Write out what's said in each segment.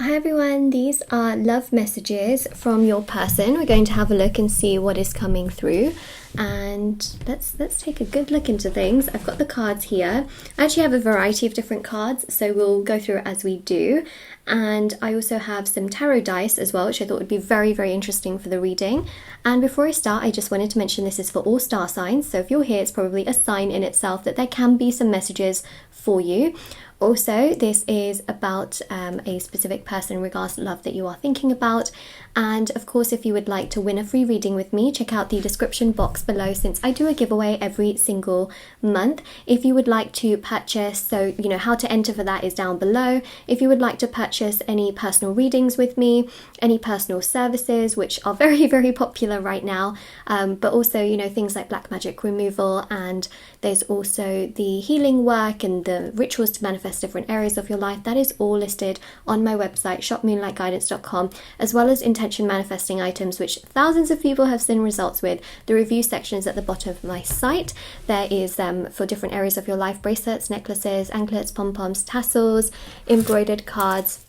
Hi everyone, these are love messages from your person. We're going to have a look and see what is coming through, and let's take a good look into things. I've got the cards here. I actually have a variety of different cards, so we'll go through it as we do. And I also have some tarot dice as well, which I thought would be very, very interesting for the reading. And before I start, I just wanted to mention this is for all star signs, so if you're here, it's probably a sign in itself that there can be some messages for you. Also, this is about a specific person in regards to love that you are thinking about. And of course, if you would like to win a free reading with me, check out the description box below, since I do a giveaway every single month. If you would like to purchase, so you know how to enter for that is down below. If you would like to purchase any personal readings with me, any personal services, which are very, very popular right now, but also, you know, things like black magic removal, and there's also the healing work and the rituals to manifest different areas of your life. That is all listed on my website, shopmoonlightguidance.com, as well as intention manifesting items, which thousands of people have seen results with. The review section is at the bottom of my site. There is for different areas of your life: bracelets, necklaces, anklets, pom-poms, tassels, embroidered cards,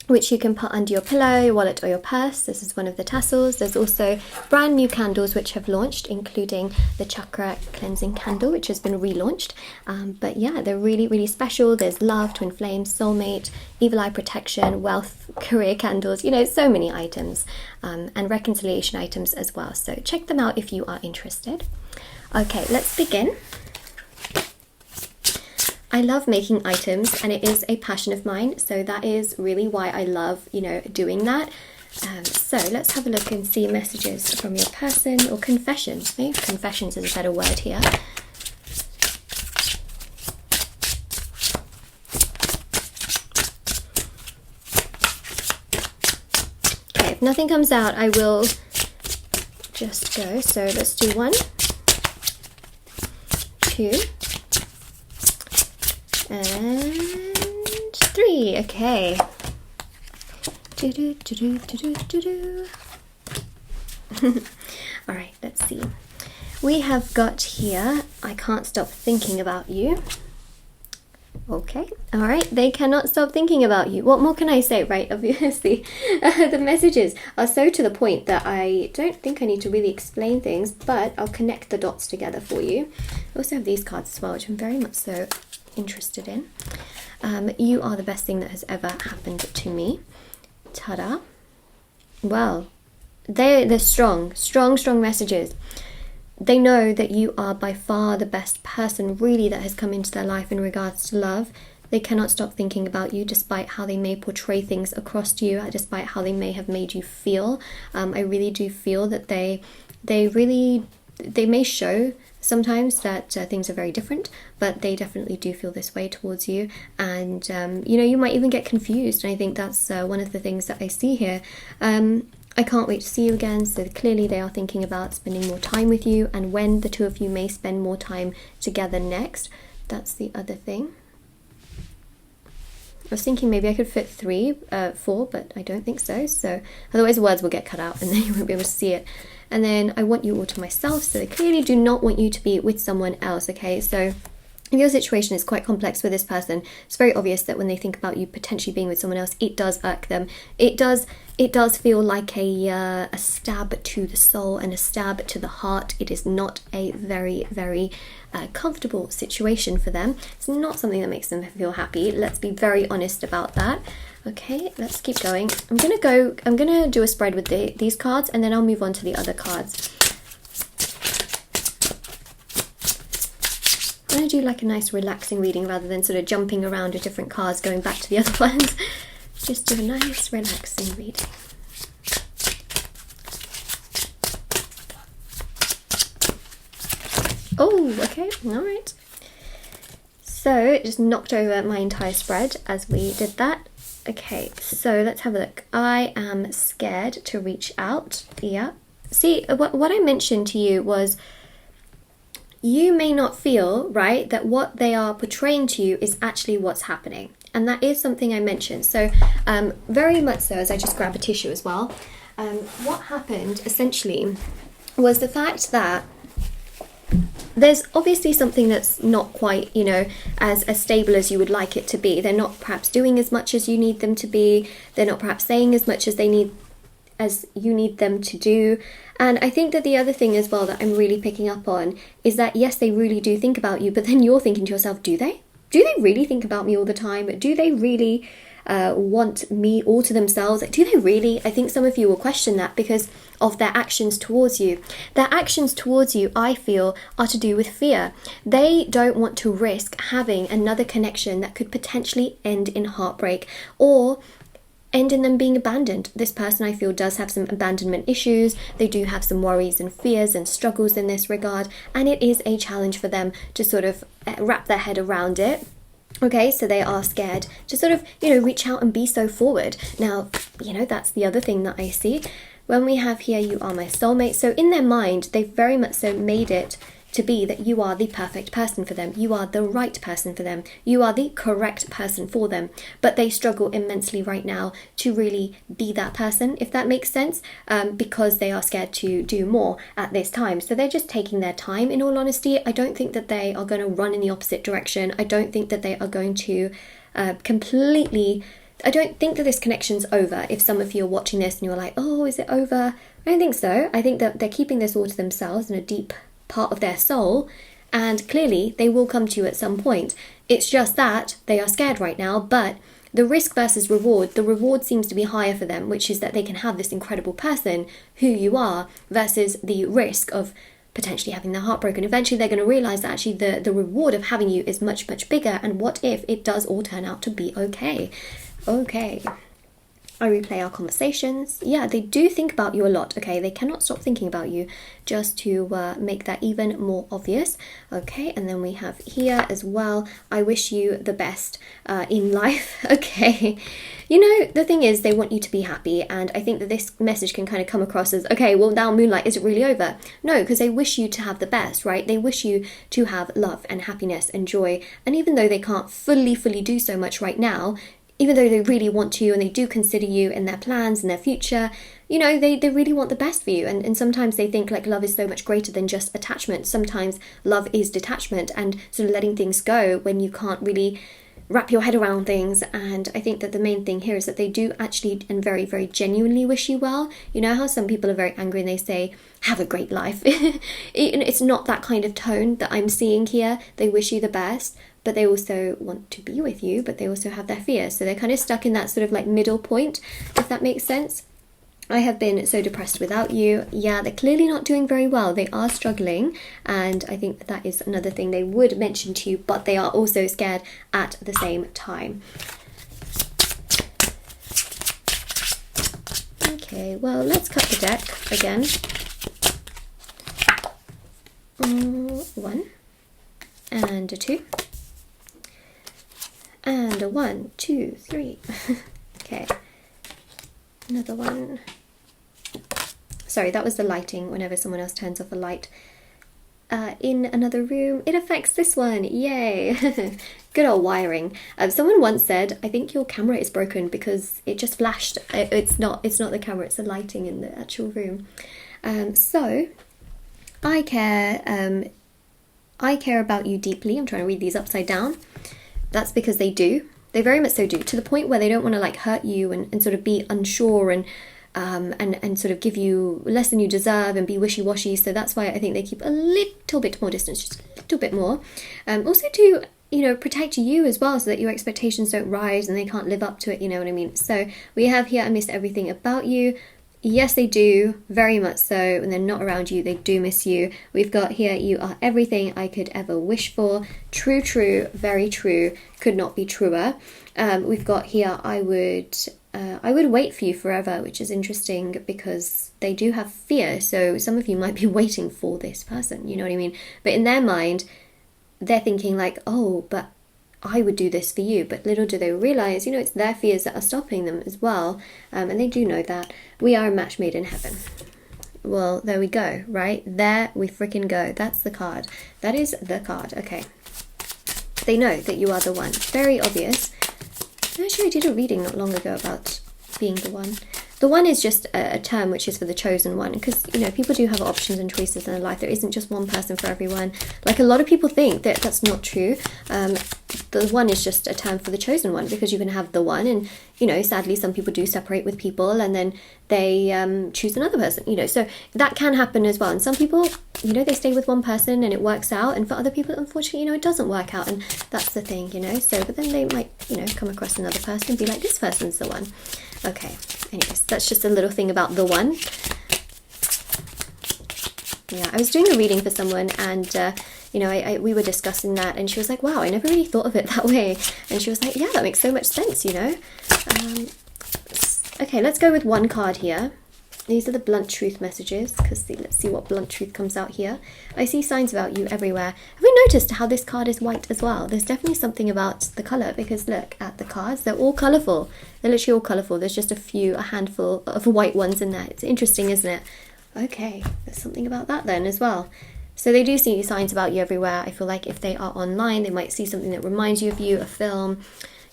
which you can put under your pillow, your wallet, or your purse. This is one of the tassels. There's also brand new candles which have launched, including the chakra cleansing candle, which has been relaunched. But yeah, they're really, really special. There's love, twin flames, soulmate, evil eye protection, wealth, career candles, you know, so many items, and reconciliation items as well. So check them out if you are interested. Okay, let's begin. I love making items, and it is a passion of mine, so that is really why I love, you know, doing that. So let's have a look and see messages from your person, or confessions. Maybe confessions is a better word here. Okay, if nothing comes out, I will just go. So let's do 1, 2, and 3. Okay. All right, let's see. We have got here, I can't stop thinking about you. Okay, all right, they cannot stop thinking about you. What more can I say, right? Obviously, the messages are so to the point that I don't think I need to really explain things, but I'll connect the dots together for you. I also have these cards as well, which I'm very much so interested in. You are the best thing that has ever happened to me. Ta-da. Well, they're strong messages. They know that you are by far the best person really that has come into their life in regards to love. They cannot stop thinking about you, despite how they may portray things across to you, despite how they may have made you feel. I really do feel that they may show sometimes that things are very different, but they definitely do feel this way towards you. And you know, you might even get confused, and I think that's one of the things that I see here. I can't wait to see you again. So clearly they are thinking about spending more time with you, and when the two of you may spend more time together next. That's the other thing. I was thinking maybe I could fit 4, but I don't think so. So otherwise words will get cut out and then you won't be able to see it. And then I want you all to myself. So they clearly do not want you to be with someone else. Okay, so if your situation is quite complex with this person, it's very obvious that when they think about you potentially being with someone else, it does irk them. It does feel like a stab to the soul and a stab to the heart. It is not a very, very comfortable situation for them. It's not something that makes them feel happy. Let's be very honest about that. Okay, let's keep going. I'm gonna do a spread with these cards, and then I'll move on to the other cards. I'm going to do like a nice relaxing reading rather than sort of jumping around with different cards, going back to the other ones. Just do a nice relaxing reading. Oh, okay, all right. So it just knocked over my entire spread as we did that. Okay, so let's have a look. I am scared to reach out. Yeah. See, what I mentioned to you was, you may not feel, right, that what they are portraying to you is actually what's happening. And that is something I mentioned. So very much so, as I just grab a tissue as well. What happened essentially was the fact that there's obviously something that's not quite, you know, as stable as you would like it to be. They're not perhaps doing as much as you need them to be. They're not perhaps saying as much as you need them to do. And I think that the other thing as well that I'm really picking up on is that, yes, they really do think about you, but then you're thinking to yourself, do they? Do they really think about me all the time? Do they really want me all to themselves? Do they really? I think some of you will question that because of their actions towards you. Their actions towards you, I feel, are to do with fear. They don't want to risk having another connection that could potentially end in heartbreak or end in them being abandoned. This person, I feel, does have some abandonment issues. They do have some worries and fears and struggles in this regard, and it is a challenge for them to sort of wrap their head around it. Okay, so they are scared to sort of, you know, reach out and be so forward. Now, you know, that's the other thing that I see. When we have here, you are my soulmate. So in their mind, they've very much so made it to be that you are the perfect person for them. You are the right person for them. You are the correct person for them. But they struggle immensely right now to really be that person, if that makes sense, because they are scared to do more at this time. So they're just taking their time, in all honesty. I don't think that they are going to run in the opposite direction. I don't think that they are going to completely... I don't think that this connection's over. If some of you are watching this and you're like, oh, is it over? I don't think so. I think that they're keeping this all to themselves in a deep part of their soul, and clearly they will come to you at some point. It's just that they are scared right now, but the risk versus reward, the reward seems to be higher for them, which is that they can have this incredible person who you are, versus the risk of potentially having their heart broken. Eventually they're going to realize that actually the reward of having you is much, much bigger, and what if it does all turn out to be okay? I replay our conversations. Yeah, they do think about you a lot, okay? They cannot stop thinking about you, just to make that even more obvious, okay? And then we have here as well, I wish you the best in life, okay? You know, the thing is, they want you to be happy, and I think that this message can kind of come across as, okay, well now Moonlight, is it really over? No, because they wish you to have the best, right? They wish you to have love and happiness and joy, and even though they can't fully do so much right now, even though they really want to and they do consider you in their plans and their future, you know, they really want the best for you. And sometimes they think like love is so much greater than just attachment. Sometimes love is detachment and sort of letting things go when you can't really wrap your head around things. And I think that the main thing here is that they do actually and very, very genuinely wish you well. You know how some people are very angry and they say, have a great life. It's not that kind of tone that I'm seeing here. They wish you the best, but they also want to be with you, but they also have their fears. So they're kind of stuck in that sort of like middle point, if that makes sense. I have been so depressed without you. Yeah, they're clearly not doing very well. They are struggling, and I think that is another thing they would mention to you, but they are also scared at the same time. Okay, well, let's cut the deck again. 1 and a 2 and a 1, 2, 3. Okay, another one. Sorry, that was the lighting. Whenever someone else turns off a light in another room, it affects this one. Yay! Good old wiring. Someone once said, I think your camera is broken because it just flashed. It's not the camera, it's the lighting in the actual room. So I care about you deeply. I'm trying to read these upside down. That's because they do. They very much so do, to the point where they don't want to like hurt you and sort of be unsure and sort of give you less than you deserve and be wishy-washy. So that's why I think they keep a little bit more distance, just a little bit more. Also to, you know, protect you as well, so that your expectations don't rise and they can't live up to it, you know what I mean? So we have here, I miss everything about you. Yes, they do, very much so. When they're not around you, they do miss you. We've got here, you are everything I could ever wish for. True, true, very true. Could not be truer. We've got here, I would wait for you forever, which is interesting because they do have fear. So some of you might be waiting for this person, you know what I mean? But in their mind, they're thinking like, oh, but I would do this for you. But little do they realize, you know, it's their fears that are stopping them as well. And they do know that. We are a match made in heaven. Well, there we go, right? There we freaking go. That's the card. That is the card. Okay. They know that you are the one. Very obvious. Actually, I did a reading not long ago about being the one. The one is just a term which is for the chosen one, because, you know, people do have options and choices in their life. There isn't just one person for everyone. Like, a lot of people think that that's not true. The one is just a term for the chosen one, because you can have the one, and, you know, sadly some people do separate with people and then they choose another person, you know, so that can happen as well. And some people, you know, they stay with one person and it works out, and for other people, unfortunately, you know, it doesn't work out, and that's the thing, you know. So but then they might, you know, come across another person and be like, this person's the one. Okay, anyways, that's just a little thing about the one. Yeah, I was doing a reading for someone, and you know, we were discussing that, and she was like, wow, I never really thought of it that way. And she was like, yeah, that makes so much sense, you know. Okay, let's go with one card here. These are the blunt truth messages, because let's see what blunt truth comes out here. I see signs about you everywhere. Have we noticed how this card is white as well? There's definitely something about the colour, because look at the cards. They're all colourful. They're literally all colourful. There's just a handful of white ones in there. It's interesting, isn't it? Okay, there's something about that then as well. So they do see signs about you everywhere. I feel like if they are online, they might see something that reminds you of you, a film,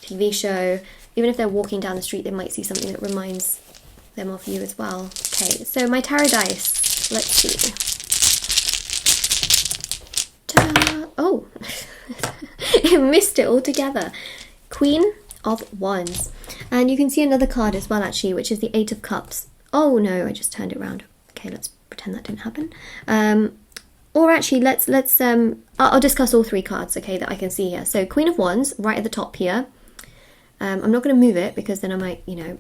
TV show. Even if they're walking down the street, they might see something that reminds them of you as well. Okay, so my tarot dice. Let's see. Ta-da! Oh, it missed it altogether. Queen of Wands. And you can see another card as well, actually, which is the Eight of Cups. Oh no, I just turned it around. Okay, let's pretend that didn't happen. Or actually, let's I'll discuss all three cards, okay, that I can see here. So Queen of Wands, right at the top here. I'm not going to move it, because then I might, you know,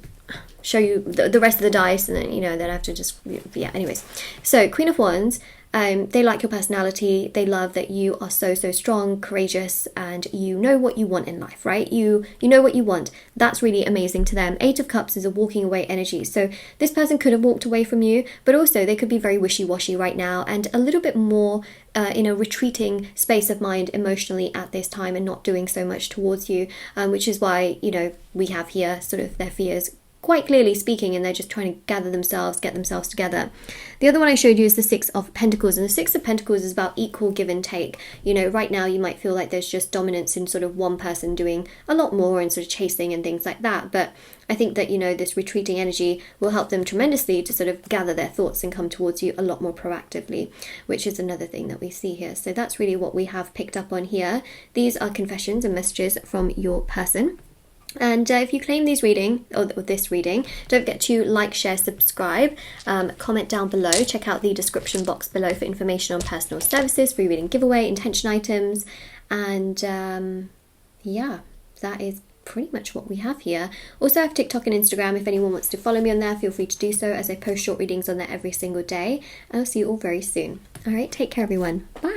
show you the rest of the dice, and then, you know, then I have to just, yeah, anyways. So Queen of Wands, they like your personality. They love that you are so strong, courageous, and you know what you want in life, right? You know what you want. That's really amazing to them. Eight of Cups is a walking away energy. So this person could have walked away from you, but also they could be very wishy-washy right now, and a little bit more in a retreating space of mind emotionally at this time, and not doing so much towards you, which is why, you know, we have here sort of their fears quite clearly speaking, and they're just trying to gather themselves, get themselves together. The other one I showed you is the Six of Pentacles, and the Six of Pentacles is about equal give and take. You know, right now you might feel like there's just dominance in sort of one person doing a lot more and sort of chasing and things like that, but I think that, you know, this retreating energy will help them tremendously to sort of gather their thoughts and come towards you a lot more proactively, which is another thing that we see here. So that's really what we have picked up on here. These are confessions and messages from your person. And if you claim these reading, or this reading, don't forget to like, share, subscribe, comment down below, check out the description box below for information on personal services, free reading giveaway, intention items, and yeah, that is pretty much what we have here. Also, I have TikTok and Instagram. If anyone wants to follow me on there, feel free to do so, as I post short readings on there every single day. I'll see you all very soon. All right, take care everyone. Bye.